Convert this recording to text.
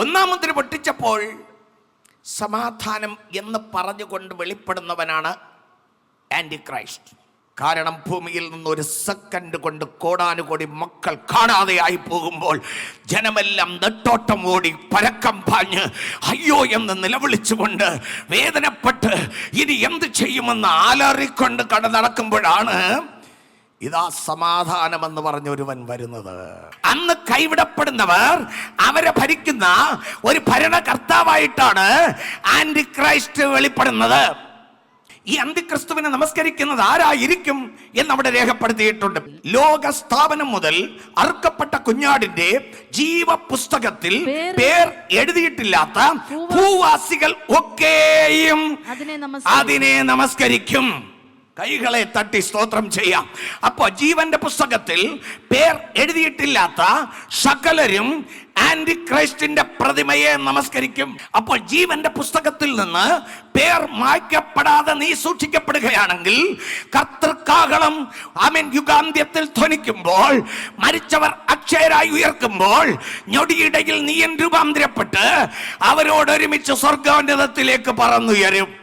ഒന്നാം മുദ്ര പൊട്ടിച്ചപ്പോൾ സമാധാനം എന്ന് പറഞ്ഞുകൊണ്ട് വെളിപ്പെടുന്നവനാണ് ആന്റി ക്രൈസ്റ്റ്. കാരണം ഭൂമിയിൽ നിന്ന് ഒരു സെക്കൻഡ് കൊണ്ട് കോടാനുകോടി മക്കൾ കാണാതെയായി പോകുമ്പോൾ ജനമെല്ലാം നെട്ടോട്ടം ഓടി പരക്കം പാഞ്ഞ് അയ്യോ എന്ന് നിലവിളിച്ചുകൊണ്ട് വേദനപ്പെട്ട് ഇനി എന്ത് ചെയ്യുമെന്ന് ആലറിക്കൊണ്ട് നടക്കുമ്പോഴാണ് ഇതാ സമാധാനമെന്ന് പറഞ്ഞൊരുവൻ വരുന്നത്. അന്ന് കൈവിടപ്പെടുന്നവർ അവരെ ഭരിക്കുന്ന ഒരു ഭരണകർത്താവായിട്ടാണ് ആന്റി ക്രൈസ്റ്റ് വെളിപ്പെടുന്നത്. ഈ അന്തിക്രിസ്തുവിനെ നമസ്കരിക്കുന്നത് ആരായിരിക്കും എന്നവിടെ രേഖപ്പെടുത്തിയിട്ടുണ്ട്. ലോക സ്ഥാപനം മുതൽ അറുക്കപ്പെട്ട കുഞ്ഞാടിന്റെ ജീവപുസ്തകത്തിൽ പേർ എഴുതിയിട്ടില്ലാത്ത ഭൂവാസികൾ ഒക്കെയും അതിനെ നമസ്കരിക്കും. കൈകളെ തട്ടി സ്തോത്രം ചെയ്യാം. അപ്പോ ജീവന്റെ പുസ്തകത്തിൽ പേർ എഴുതിയിട്ടില്ലാത്ത സകലരും ആന്റി ക്രൈസ്റ്റിന്റെ പ്രതിമയെ നമസ്കരിക്കും. അപ്പോൾ ജീവന്റെ പുസ്തകത്തിൽ നിന്ന് പേർ മായ്ക്കപ്പെടാതെ നീ സൂക്ഷിക്കപ്പെടുകയാണെങ്കിൽ, കർത്തൃക്കാഹളം യുഗാന്ത്യത്തിൽ ധ്വനിക്കുമ്പോൾ, മരിച്ചവർ അക്ഷയരായി ഉയർക്കുമ്പോൾ, ഞൊടിയിടയിൽ നീ രൂപാന്തരപ്പെട്ട് അവരോടൊരുമിച്ച് സ്വർഗോന്നതത്തിലേക്ക് പറന്നുയരും.